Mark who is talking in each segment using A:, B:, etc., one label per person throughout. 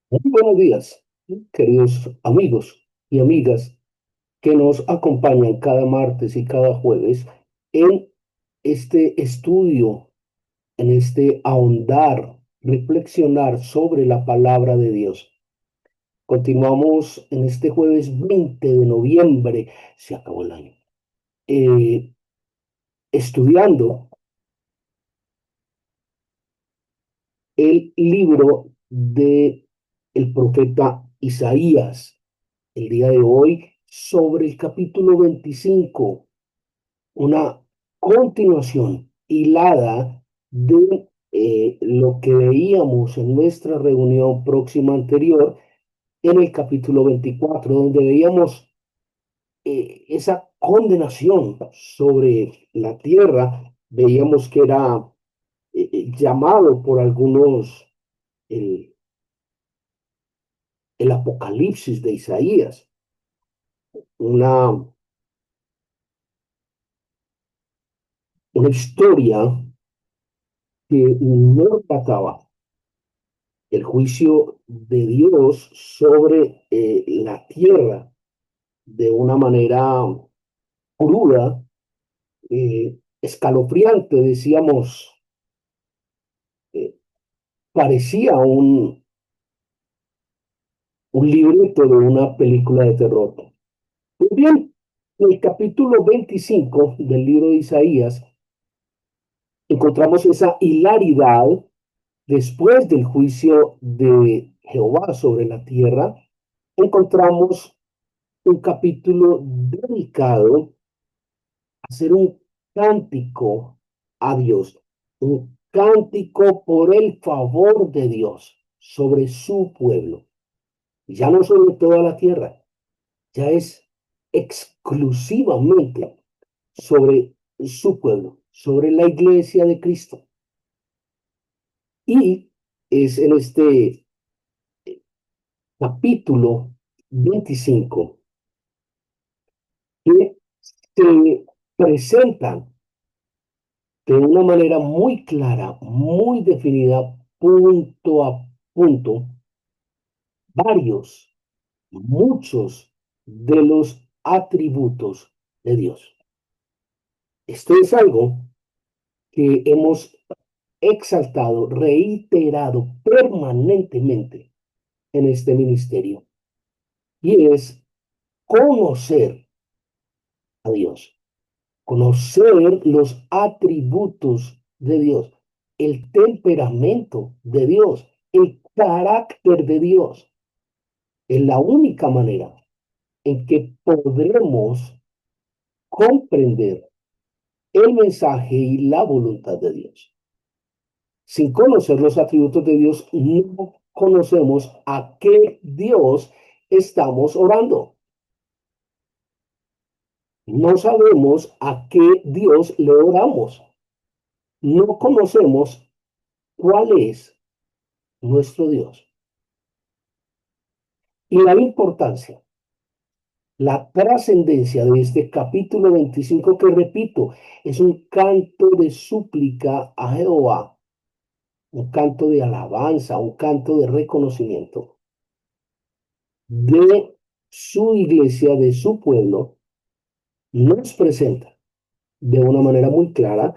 A: Muy buenos días, queridos amigos y amigas que nos acompañan cada martes y cada jueves en este estudio, en este ahondar, reflexionar sobre la palabra de Dios. Continuamos en este jueves 20 de noviembre, se acabó el año, eh, estudiando el libro de el profeta Isaías. El día de hoy sobre el capítulo 25, una continuación hilada de lo que veíamos en nuestra reunión próxima anterior en el capítulo 24, donde veíamos esa condenación sobre la tierra. Veíamos que era llamado por algunos el, el Apocalipsis de Isaías, una, una historia que no trataba el juicio de Dios sobre la tierra de una manera cruda, escalofriante, decíamos, eh, parecía un libreto de una película de terror. Pues bien, en el capítulo 25 del libro de Isaías encontramos esa hilaridad después del juicio de Jehová sobre la tierra. Encontramos un capítulo dedicado a hacer un cántico a Dios, un cántico por el favor de Dios sobre su pueblo. Ya no sobre toda la tierra, ya es exclusivamente sobre su pueblo, sobre la iglesia de Cristo. Y es en este capítulo 25 que se presentan de una manera muy clara, muy definida, punto a punto, varios, muchos de los atributos de Dios. Esto es algo que hemos exaltado, reiterado permanentemente en este ministerio, y es conocer a Dios, conocer los atributos de Dios, el temperamento de Dios, el carácter de Dios. Es la única manera en que podremos comprender el mensaje y la voluntad de Dios. Sin conocer los atributos de Dios, no conocemos a qué Dios estamos orando. No sabemos a qué Dios le oramos. No conocemos cuál es nuestro Dios. Y la importancia, la trascendencia de este capítulo 25 que repito, es un canto de súplica a Jehová, un canto de alabanza, un canto de reconocimiento de su iglesia, de su pueblo, nos presenta de una manera muy clara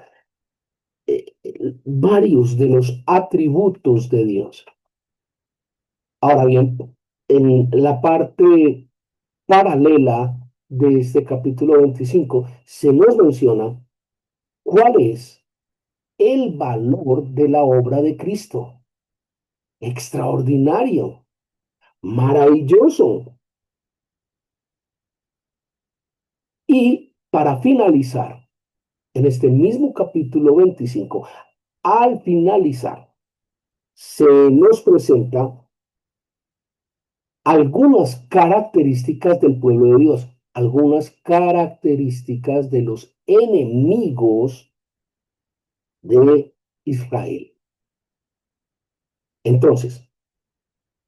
A: varios de los atributos de Dios. Ahora bien, en la parte paralela de este capítulo 25 se nos menciona cuál es el valor de la obra de Cristo. Extraordinario, maravilloso. Y para finalizar, en este mismo capítulo 25, al finalizar, se nos presenta algunas características del pueblo de Dios, algunas características de los enemigos de Israel. Entonces,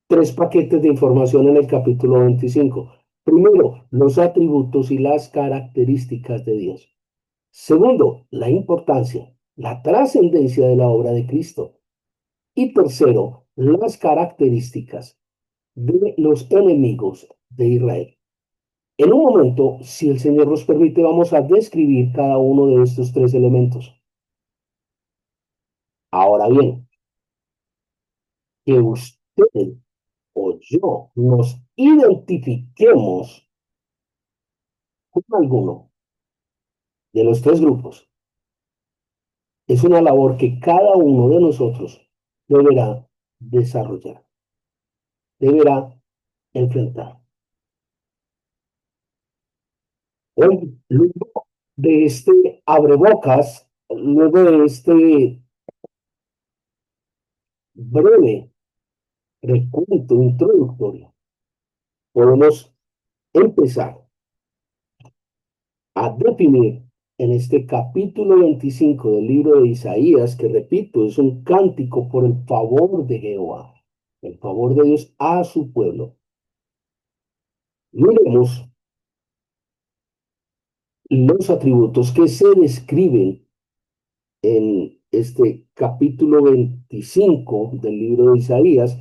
A: tres paquetes de información en el capítulo 25. Primero, los atributos y las características de Dios. Segundo, la importancia, la trascendencia de la obra de Cristo. Y tercero, las características. de los enemigos de Israel. En un momento, si el Señor nos permite, vamos a describir cada uno de estos tres elementos. Ahora bien, que usted o yo nos identifiquemos con alguno de los tres grupos es una labor que cada uno de nosotros deberá desarrollar, deberá enfrentar. Hoy, luego de este abrebocas, luego de este breve recuento introductorio, podemos empezar a definir en este capítulo 25 del libro de Isaías, que repito, es un cántico por el favor de Jehová, el favor de Dios a su pueblo. Miremos los atributos que se describen en este capítulo 25 del libro de Isaías.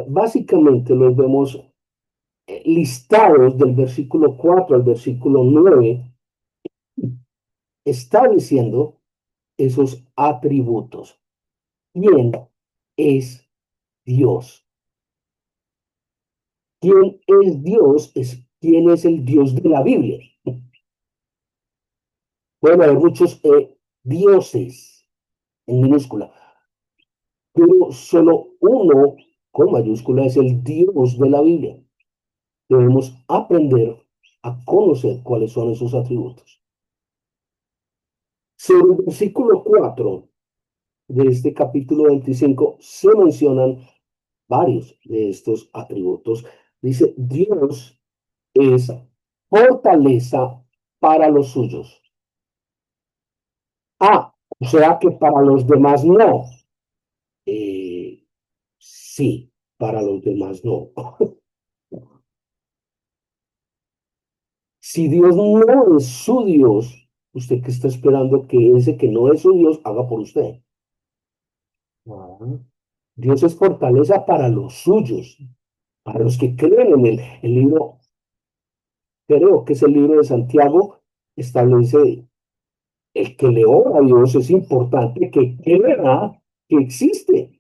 A: Básicamente los vemos listados del versículo 4 al versículo 9, estableciendo esos atributos. ¿Quién es Dios? ¿Quién es Dios? Es quién es el Dios de la Biblia. Pueden haber muchos dioses en minúscula, pero solo uno con mayúscula es el Dios de la Biblia. Debemos aprender a conocer cuáles son esos atributos. Sobre el versículo 4 de este capítulo 25 se mencionan varios de estos atributos. Dice, Dios es fortaleza para los suyos. Ah, o sea que para los demás no. Sí, para los demás no. Si Dios no es su Dios, ¿usted qué está esperando que ese que no es su Dios haga por usted? Ah, Dios es fortaleza para los suyos, para los que creen en él. El libro, creo que es el libro de Santiago, establece el que le ora a Dios es importante que crea que existe.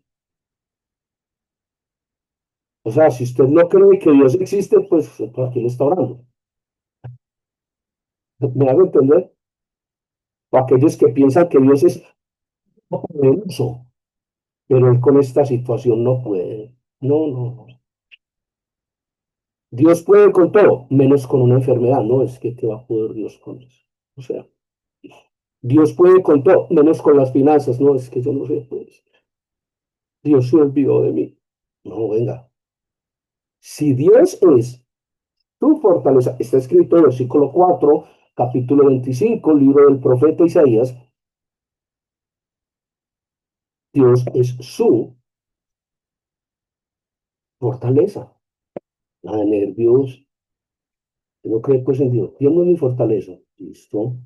A: O sea, si usted no cree que Dios existe, pues ¿para qué le está orando? ¿Me hago entender? O aquellos que piensan que Dios es poderoso, pero él con esta situación no puede. No, no, no. Dios puede con todo, menos con una enfermedad. No es que te va a poder Dios con eso. O sea, Dios puede con todo, menos con las finanzas. No es que yo no sé, pues Dios se olvidó de mí. No, venga. Si Dios es tu fortaleza, está escrito en el versículo 4, capítulo 25, libro del profeta Isaías. Dios es su fortaleza. La de nervios, no creo pues en Dios. Dios no es mi fortaleza. Listo.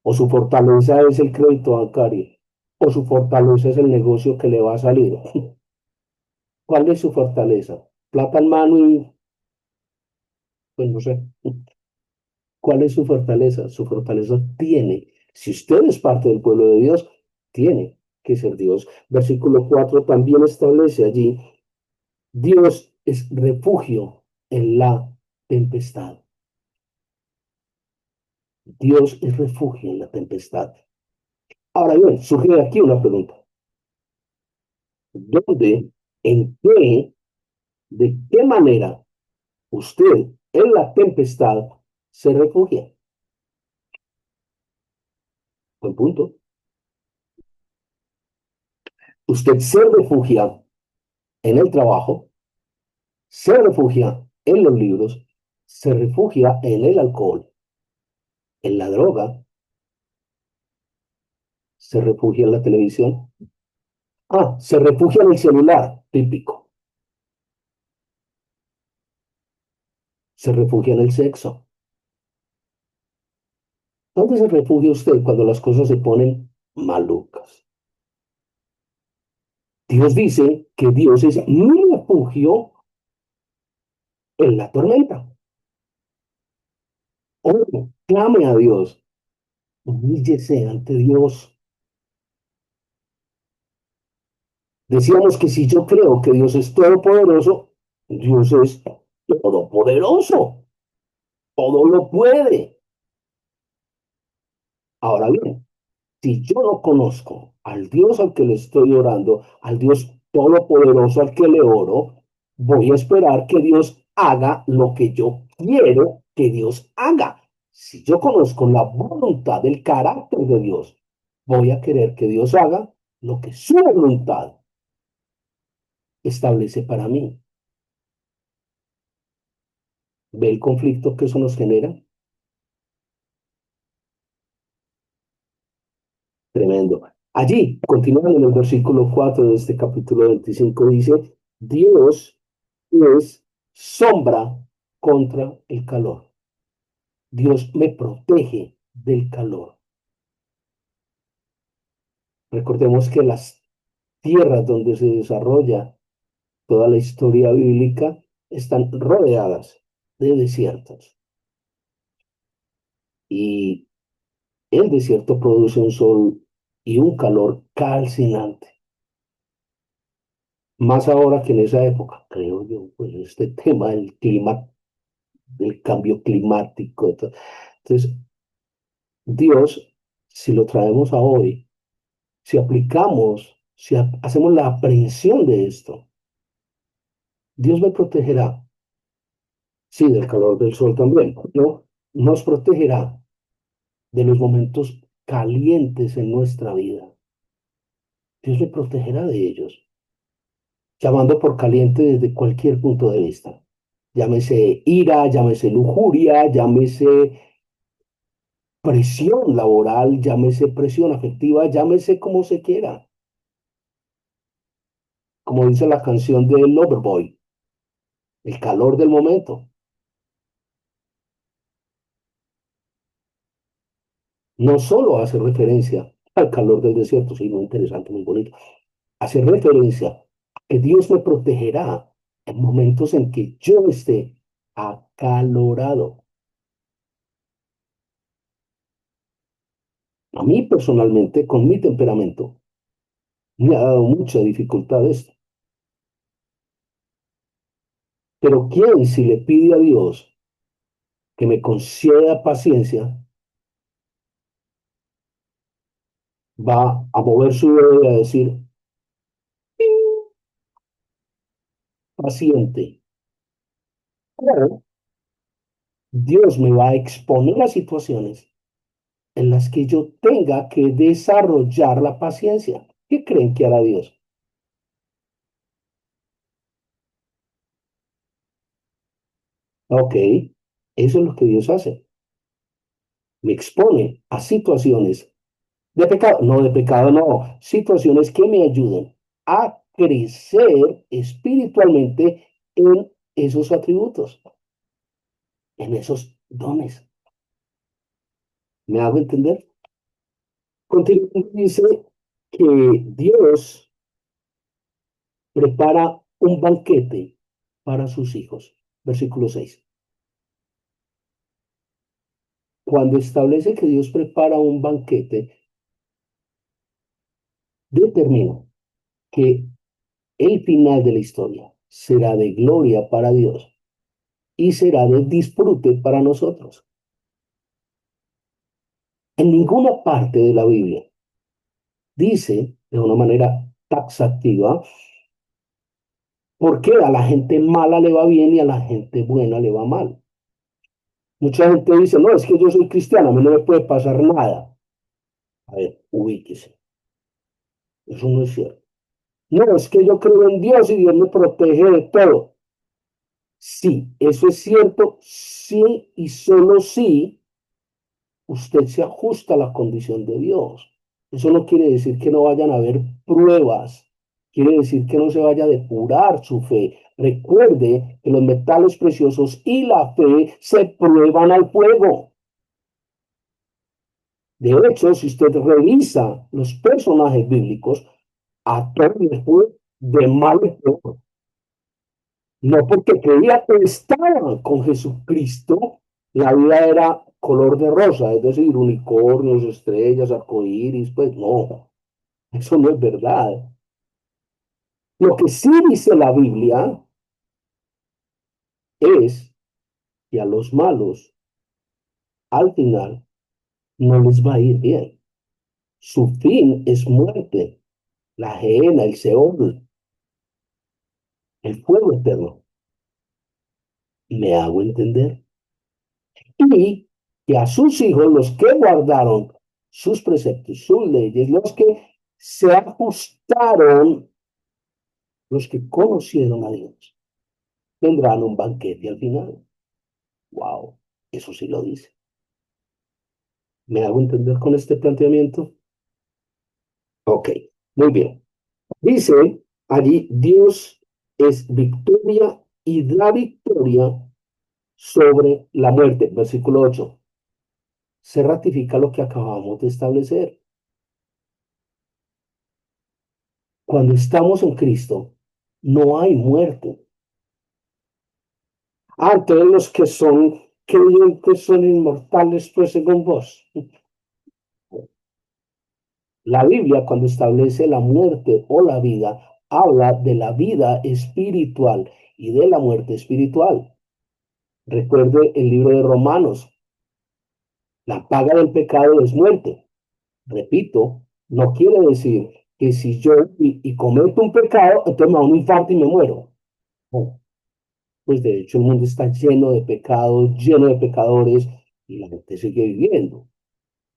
A: O su fortaleza es el crédito bancario. O su fortaleza es el negocio que le va a salir. ¿Cuál es su fortaleza? Plata en mano y, pues no sé. ¿Cuál es su fortaleza? Su fortaleza tiene, si usted es parte del pueblo de Dios, tiene que ser Dios. Versículo 4 también establece allí, Dios es refugio en la tempestad. Dios es refugio en la tempestad. Ahora bien, surge aquí una pregunta. ¿Dónde, en qué, de qué manera usted en la tempestad se refugia? Buen punto. Usted se refugia en el trabajo, se refugia en los libros, se refugia en el alcohol, en la droga, se refugia en la televisión. Ah, se refugia en el celular, típico. Se refugia en el sexo. ¿Dónde se refugia usted cuando las cosas se ponen malucas? Dios dice que Dios es mi refugio en la tormenta. Ore, clame a Dios, humíllese ante Dios. Decíamos que si yo creo que Dios es todopoderoso, Dios es todopoderoso, todo lo puede. Ahora bien, si yo no conozco al Dios al que le estoy orando, al Dios todopoderoso al que le oro, voy a esperar que Dios haga lo que yo quiero que Dios haga. Si yo conozco la voluntad, el carácter de Dios, voy a querer que Dios haga lo que su voluntad establece para mí. ¿Ve el conflicto que eso nos genera? Tremendo. Allí, continuando en el versículo 4 de este capítulo 25, dice, Dios es sombra contra el calor. Dios me protege del calor. Recordemos que las tierras donde se desarrolla toda la historia bíblica están rodeadas de desiertos. Y el desierto produce un sol y un calor calcinante. Más ahora que en esa época, creo yo, pues este tema del clima, del cambio climático. Entonces, Dios, si lo traemos a hoy, si aplicamos, si hacemos la aprehensión de esto, Dios me protegerá, sí, del calor del sol también, ¿no? Nos protegerá de los momentos calientes en nuestra vida. Dios me protegerá de ellos, llamando por caliente desde cualquier punto de vista. Llámese ira, llámese lujuria, llámese presión laboral, llámese presión afectiva, llámese como se quiera. Como dice la canción de Loverboy, el calor del momento. No solo hace referencia al calor del desierto, sino interesante, muy bonito. Hace referencia a que Dios me protegerá en momentos en que yo esté acalorado. A mí personalmente, con mi temperamento, me ha dado mucha dificultad esto. Pero ¿quién si le pide a Dios que me conceda paciencia, va a mover su dedo y a decir, paciente? Claro, Dios me va a exponer a situaciones en las que yo tenga que desarrollar la paciencia. ¿Qué creen que hará Dios? Ok, eso es lo que Dios hace. Me expone a situaciones de pecado no, situaciones que me ayuden a crecer espiritualmente en esos atributos, en esos dones. ¿Me hago entender? Continuamente dice que Dios prepara un banquete para sus hijos. Versículo 6. Cuando establece que Dios prepara un banquete, determina que el final de la historia será de gloria para Dios y será de disfrute para nosotros. En ninguna parte de la Biblia dice de una manera taxativa por qué a la gente mala le va bien y a la gente buena le va mal. Mucha gente dice, no, es que yo soy cristiano, a mí no me puede pasar nada. A ver, ubíquese. Eso no es cierto. No, es que yo creo en Dios y Dios me protege de todo. Sí, eso es cierto, sí y solo sí usted se ajusta a la condición de Dios. Eso no quiere decir que no vayan a haber pruebas, quiere decir que no se vaya a depurar su fe. Recuerde que los metales preciosos y la fe se prueban al fuego. De hecho, si usted revisa los personajes bíblicos, a todos les fue de mal en peor. No porque creía que estaba con Jesucristo, la vida era color de rosa, es decir, unicornios, estrellas, arcoíris, pues no, eso no es verdad. Lo que sí dice la Biblia es que a los malos, al final, no les va a ir bien. Su fin es muerte, la gehenna, el Seol, el fuego eterno. ¿Me hago entender? Y que a sus hijos, los que guardaron sus preceptos, sus leyes, los que se ajustaron, los que conocieron a Dios, tendrán un banquete al final. Wow, eso sí lo dice. ¿Me hago entender con este planteamiento? Ok, muy bien. Dice allí, Dios es victoria y da victoria sobre la muerte. Versículo 8. Se ratifica lo que acabamos de establecer. Cuando estamos en Cristo, no hay muerte. Todos los que son creyentes son inmortales, pues según vos. La Biblia, cuando establece la muerte o la vida, habla de la vida espiritual y de la muerte espiritual. Recuerde el libro de Romanos. La paga del pecado es muerte. Repito, no quiere decir que si yo cometo un pecado, entonces me da un infarto y me muero. No. Pues de hecho el mundo está lleno de pecados, lleno de pecadores y la gente sigue viviendo.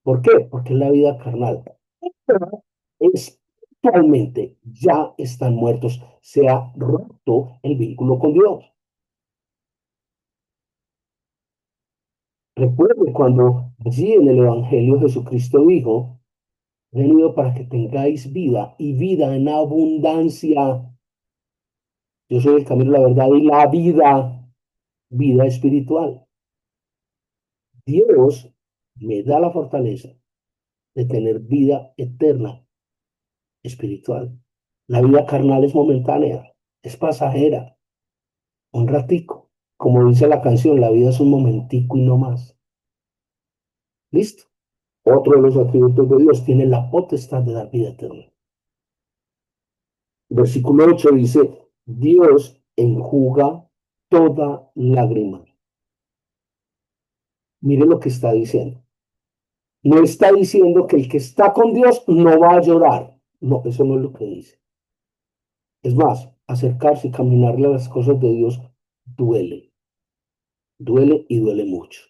A: ¿Por qué? Porque es la vida carnal. Pero espiritualmente ya están muertos, se ha roto el vínculo con Dios. Recuerde cuando allí en el Evangelio Jesucristo dijo, he venido para que tengáis vida y vida en abundancia. Yo soy el camino, la verdad y la vida, vida espiritual. Dios me da la fortaleza de tener vida eterna espiritual. La vida carnal es momentánea, es pasajera, un ratico. Como dice la canción, la vida es un momentico y no más. Listo. Otro de los atributos de Dios tiene la potestad de dar vida eterna. Versículo 8 dice, Dios enjuga toda lágrima. Mire lo que está diciendo. No está diciendo que el que está con Dios no va a llorar. No, eso no es lo que dice. Es más, acercarse y caminarle a las cosas de Dios duele. Duele y duele mucho.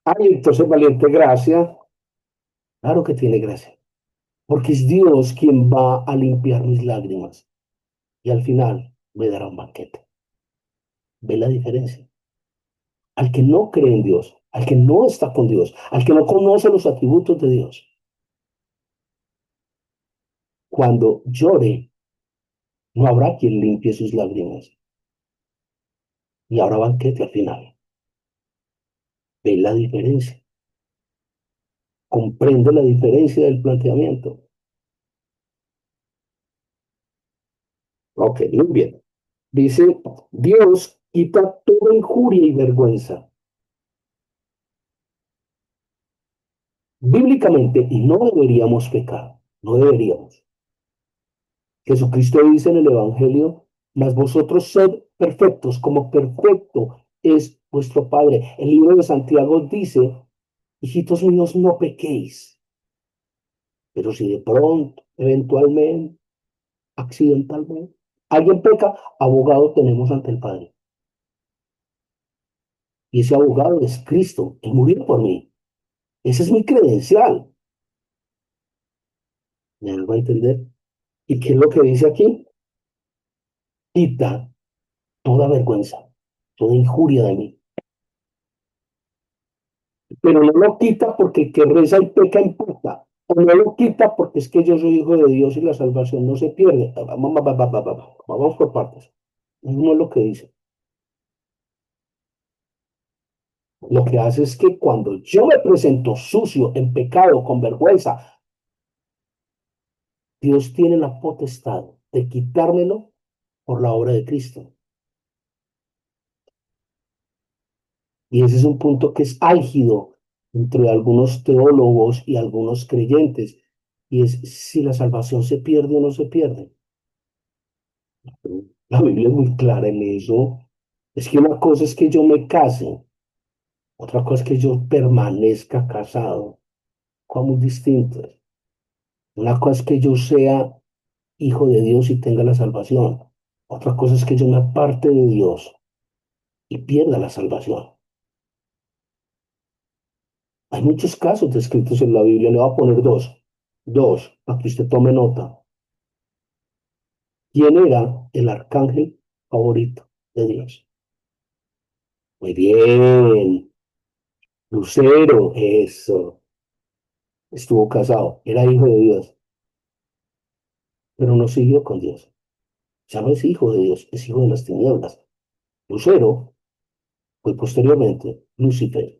A: Ay, entonces, valiente gracia. Claro que tiene gracia. Porque es Dios quien va a limpiar mis lágrimas. Y al final me dará un banquete. ¿Ve la diferencia? Al que no cree en Dios, al que no está con Dios, al que no conoce los atributos de Dios, cuando llore, no habrá quien limpie sus lágrimas. Y habrá banquete al final. ¿Ve la diferencia? ¿Comprende la diferencia del planteamiento? Ok, muy bien. Dice, Dios quita toda injuria y vergüenza. Bíblicamente, y no deberíamos pecar, no deberíamos. Jesucristo dice en el Evangelio, mas vosotros sed perfectos, como perfecto es vuestro Padre. El libro de Santiago dice, hijitos míos, no pequéis, pero si de pronto, eventualmente, accidentalmente, alguien peca, abogado tenemos ante el Padre. Y ese abogado es Cristo, Él murió por mí. Ese es mi credencial. ¿Me hago entender? ¿Y qué es lo que dice aquí? Quita toda vergüenza, toda injuria de mí. Pero no lo quita porque el que reza y peca importa. O no lo quita porque es que yo soy hijo de Dios y la salvación no se pierde. Vamos por partes. No es lo que dice. Lo que hace es que cuando yo me presento sucio, en pecado, con vergüenza, Dios tiene la potestad de quitármelo por la obra de Cristo. Y ese es un punto que es álgido entre algunos teólogos y algunos creyentes. Y es si la salvación se pierde o no se pierde. La Biblia es muy clara en eso. Es que una cosa es que yo me case, otra cosa es que yo permanezca casado. Cosas muy distintas. Una cosa es que yo sea hijo de Dios y tenga la salvación. Otra cosa es que yo me aparte de Dios y pierda la salvación. Hay muchos casos descritos en la Biblia. Le voy a poner dos. Dos, para que usted tome nota. ¿Quién era el arcángel favorito de Dios? Muy bien. Lucero, eso. Estuvo casado, era hijo de Dios, pero no siguió con Dios. Ya no es hijo de Dios, es hijo de las tinieblas. Lucero fue posteriormente Lucifer.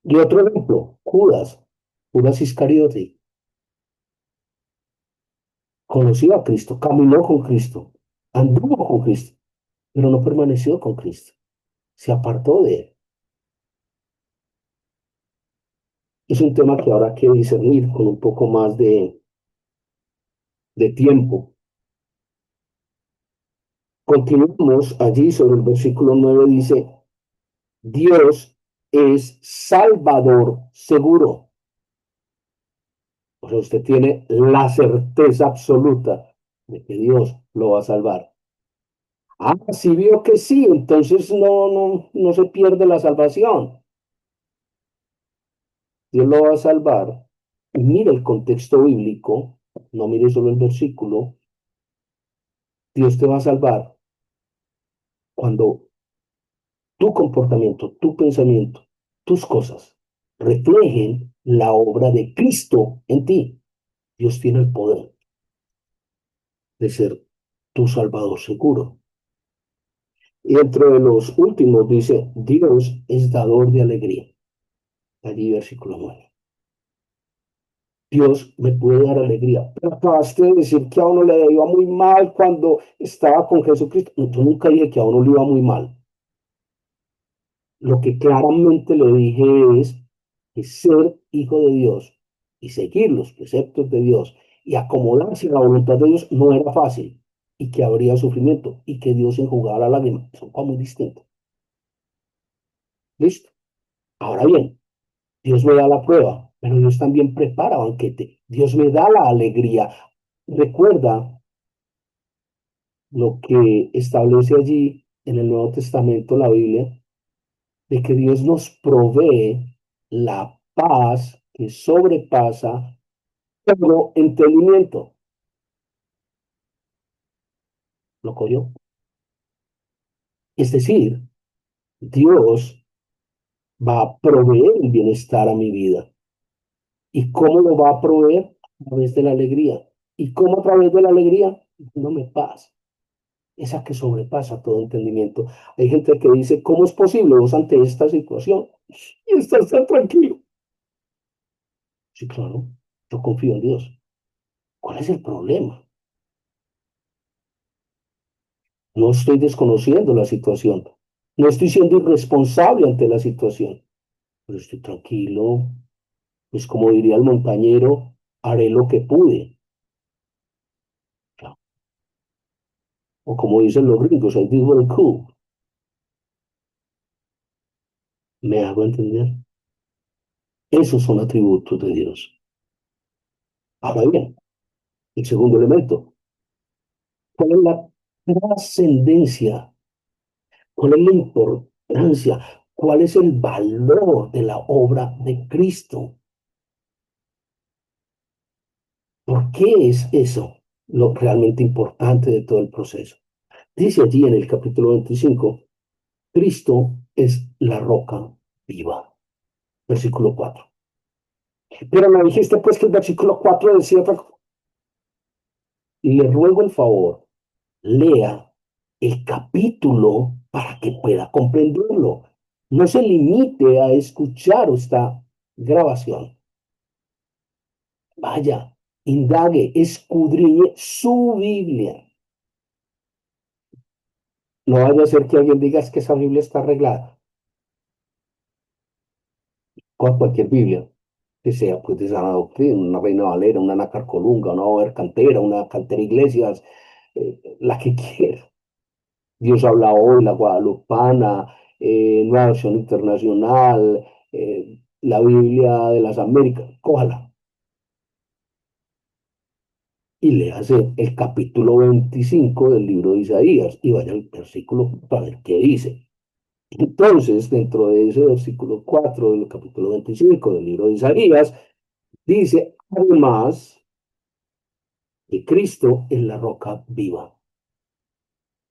A: Y otro ejemplo, Judas, Judas Iscariote, conoció a Cristo, caminó con Cristo, anduvo con Cristo, pero no permaneció con Cristo, se apartó de él. Es un tema que habrá que discernir con un poco más de tiempo. Continuamos allí sobre el versículo 9, dice, Dios es Salvador seguro. O sea, usted tiene la certeza absoluta de que Dios lo va a salvar. Ah, si vio que sí, entonces no se pierde la salvación. Dios lo va a salvar. Y mire el contexto bíblico, no mire solo el versículo. Dios te va a salvar cuando tu comportamiento, tu pensamiento, tus cosas reflejen la obra de Cristo en ti. Dios tiene el poder de ser tu salvador seguro. Y dentro de los últimos dice, Dios es dador de alegría. Allí versículo 9. Dios me puede dar alegría. Pero acabaste de decir que a uno le iba muy mal cuando estaba con Jesucristo. Yo nunca dije que a uno le iba muy mal. Lo que claramente le dije es que ser hijo de Dios y seguir los preceptos de Dios y acomodarse a la voluntad de Dios no era fácil y que habría sufrimiento y que Dios enjugaba la lágrima. Son cosas muy distintas. ¿Listo? Ahora bien, Dios me da la prueba, pero Dios también prepara banquete. Dios me da la alegría. Recuerda lo que establece allí en el Nuevo Testamento, la Biblia, de que Dios nos provee la paz que sobrepasa todo entendimiento. ¿Lo cogió? Es decir, Dios va a proveer el bienestar a mi vida. ¿Y cómo lo va a proveer? A través de la alegría. ¿Y cómo a través de la alegría? Dándome paz, esa que sobrepasa todo entendimiento. Hay gente que dice, ¿cómo es posible vos ante esta situación y estás tan tranquilo? Sí, claro, yo confío en Dios. ¿Cuál es el problema? No estoy desconociendo la situación. No estoy siendo irresponsable ante la situación, pero estoy tranquilo. Pues como diría el montañero, haré lo que pude. O como dicen los gringos, I did what I could. ¿Me hago entender? Esos son atributos de Dios. Ahora bien, el segundo elemento, ¿cuál es la trascendencia? ¿Cuál es la importancia? ¿Cuál es el valor de la obra de Cristo? ¿Por qué es eso lo realmente importante de todo el proceso? Dice allí en el capítulo 25, Cristo es la roca viva. Versículo 4. Pero me dijiste pues que el versículo 4 decía otra cosa. Le ruego el favor, lea el capítulo para que pueda comprenderlo. No se limite a escuchar esta grabación. Vaya, indague, escudriñe su Biblia. No vaya a ser que alguien diga es que esa Biblia está arreglada. Con cualquier Biblia, que sea pues de sana doctrina, una Reina Valera, una Nácar Colunga, una Over Cantera, una Cantera Iglesias, la que quiera. Dios habla hoy, la Guadalupana, Nueva Versión Internacional, la Biblia de las Américas, cójala y léase el capítulo 25 del libro de Isaías y vaya al versículo para ver qué dice. Entonces, dentro de ese versículo 4 del capítulo 25 del libro de Isaías, dice, además, que Cristo es la roca viva.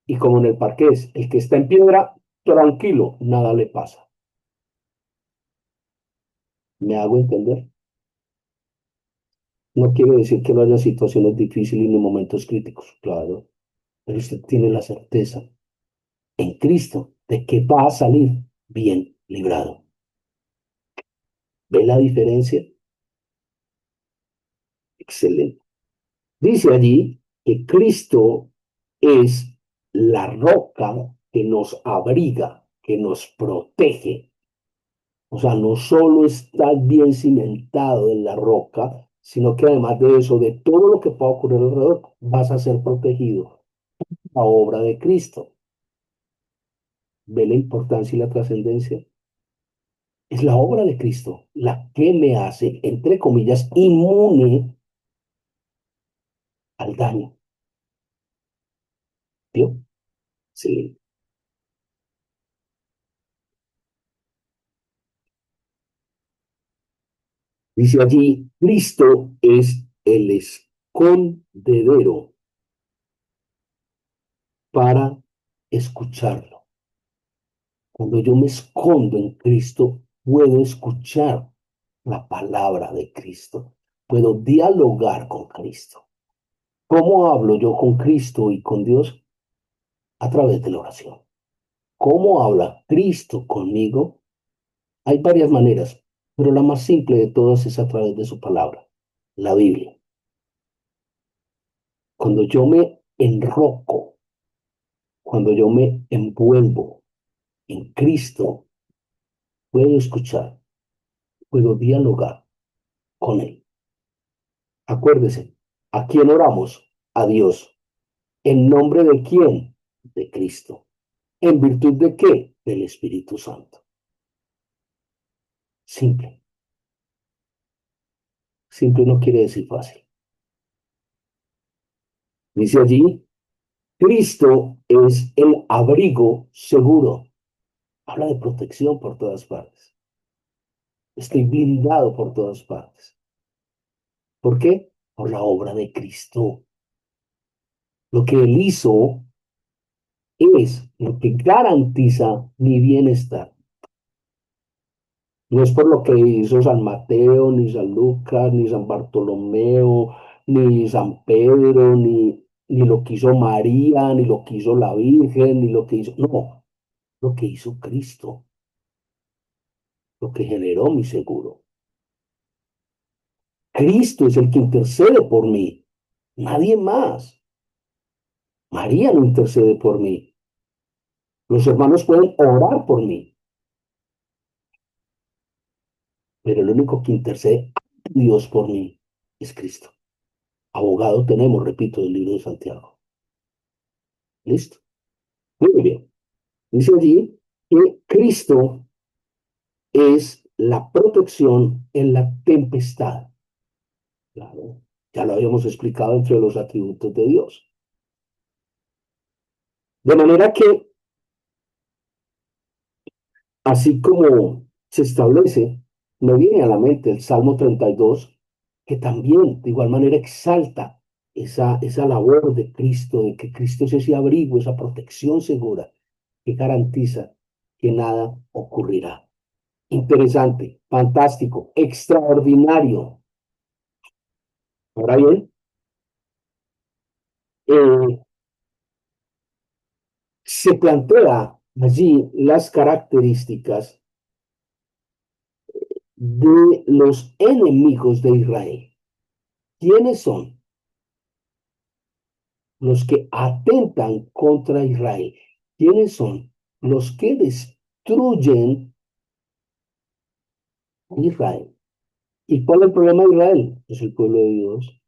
A: Y como en el parqués, el que está en piedra, tranquilo, nada le pasa. ¿Me hago entender? No quiere decir que no haya situaciones difíciles ni momentos críticos, claro, pero usted tiene la certeza en Cristo de que va a salir bien librado. ¿Ve la diferencia? Excelente. Dice allí que Cristo es la roca que nos abriga, que nos protege. O sea, no solo estás bien cimentado en la roca, sino que además de eso, de todo lo que pueda ocurrir alrededor, vas a ser protegido. La obra de Cristo. ¿Ve la importancia y la trascendencia? Es la obra de Cristo la que me hace, entre comillas, inmune al daño. ¿Vio? Sí. Dice allí, Cristo es el escondedero para escucharlo. Cuando yo me escondo en Cristo, puedo escuchar la palabra de Cristo. Puedo dialogar con Cristo. ¿Cómo hablo yo con Cristo y con Dios? A través de la oración. ¿Cómo habla Cristo conmigo? Hay varias maneras, pero la más simple de todas es a través de su palabra, la Biblia. Cuando yo me enroco, cuando yo me envuelvo en Cristo, puedo escuchar, puedo dialogar con Él. Acuérdese, ¿a quién oramos? A Dios. ¿En nombre de quién? De Cristo. ¿En virtud de qué? Del Espíritu Santo. Simple. Simple no quiere decir fácil. Dice allí, Cristo es el abrigo seguro. Habla de protección por todas partes. Estoy blindado por todas partes. ¿Por qué? Por la obra de Cristo. Lo que Él hizo es lo que garantiza mi bienestar. No es por lo que hizo San Mateo, ni San Lucas, ni San Bartolomeo, ni San Pedro, ni lo que hizo María, ni lo que hizo la Virgen, ni lo que hizo... No, lo que hizo Cristo, lo que generó mi seguro. Cristo es el que intercede por mí, nadie más. María no intercede por mí. Los hermanos pueden orar por mí, pero el único que intercede ante Dios por mí es Cristo. Abogado tenemos, repito, del libro de Santiago. ¿Listo? Muy bien. Dice allí que Cristo es la protección en la tempestad. Claro, ya lo habíamos explicado entre los atributos de Dios. De manera que, así como se establece, me viene a la mente el Salmo 32, que también de igual manera exalta esa labor de Cristo, de que Cristo es ese abrigo, esa protección segura que garantiza que nada ocurrirá. Interesante, fantástico, extraordinario. Ahora bien, eh, se plantea allí las características de los enemigos de Israel. ¿Quiénes son los que atentan contra Israel? ¿Quiénes son los que destruyen Israel? ¿Y cuál es el problema de Israel? Es el pueblo de Dios.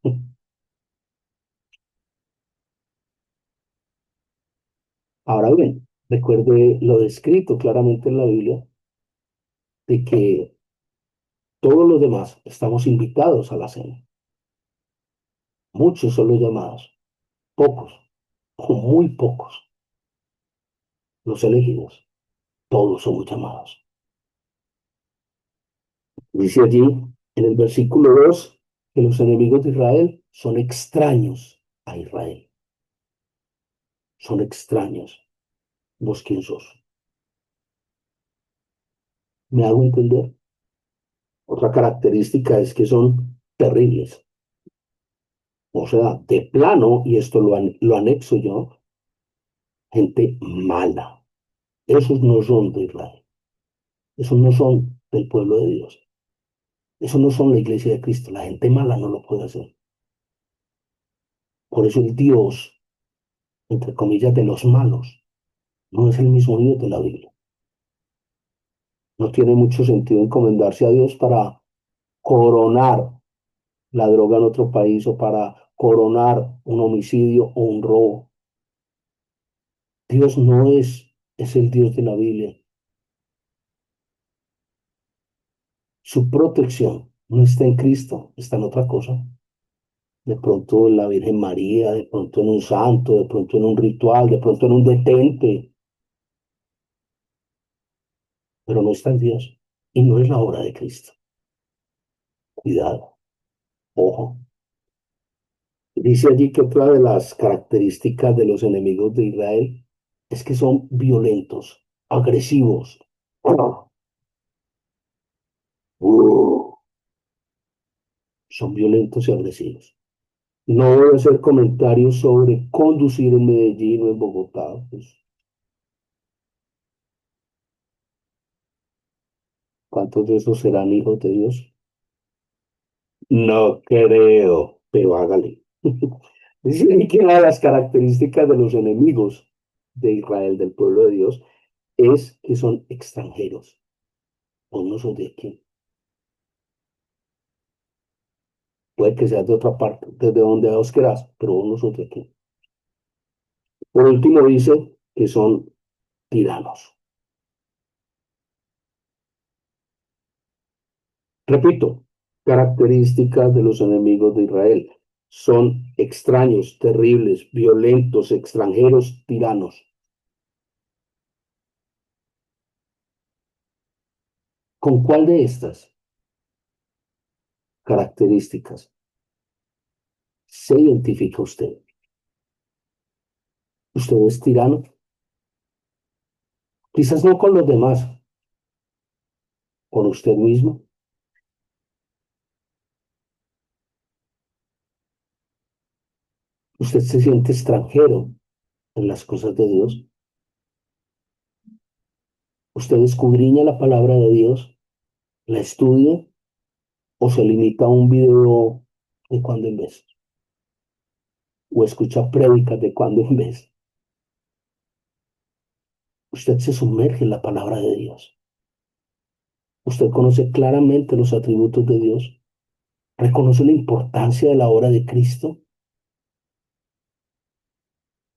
A: Ahora bien, recuerde lo descrito claramente en la Biblia de que todos los demás estamos invitados a la cena. Muchos son los llamados, pocos o muy pocos los elegidos. Todos somos llamados. Dice allí en el versículo 2 que los enemigos de Israel son extraños a Israel. Son extraños. ¿Vos quién sos? ¿Me hago entender? Otra característica es que son terribles. O sea, de plano, y esto lo anexo yo, gente mala. Esos no son de Israel. Esos no son del pueblo de Dios. Esos no son la iglesia de Cristo. La gente mala no lo puede hacer. Por eso el Dios, entre comillas, de los malos, no es el mismo Dios de la Biblia. No tiene mucho sentido encomendarse a Dios para coronar la droga en otro país o para coronar un homicidio o un robo. Dios no es el Dios de la Biblia. Su protección no está en Cristo, está en otra cosa. De pronto en la Virgen María, de pronto en un santo, de pronto en un ritual, de pronto en un detente, pero no está en Dios. Y no es la obra de Cristo. Cuidado, ojo. Dice allí que otra de las características de los enemigos de Israel es que son violentos, agresivos. Uh, son violentos y agresivos. No voy a hacer comentarios sobre conducir en Medellín o en Bogotá. Pues, ¿cuántos de esos serán hijos de Dios? No creo, pero hágale. Dice que una de las características de los enemigos de Israel, del pueblo de Dios, es que son extranjeros. O no son de aquí. Puede que seas de otra parte, desde donde vos quieras, pero vos no sos de aquí. Por último, dice que son tiranos. Repito, características de los enemigos de Israel. Son extraños, terribles, violentos, extranjeros, tiranos. ¿Con cuál de estas características se identifica usted? ¿Usted es tirano? Quizás no con los demás, con usted mismo. Usted se siente extranjero en las cosas de Dios. Usted escudriña la palabra de Dios, la estudia o se limita a un video de cuando en vez o escucha prédicas de cuando en vez. Usted se sumerge en la palabra de Dios. Usted conoce claramente los atributos de Dios. Reconoce la importancia de la obra de Cristo.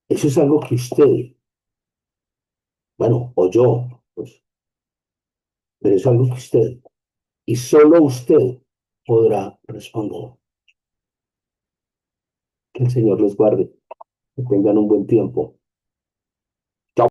A: Eso es algo que usted, bueno, o yo, pues, pero es algo que usted y solo usted podrá responder. Que el Señor les guarde, que tengan un buen tiempo.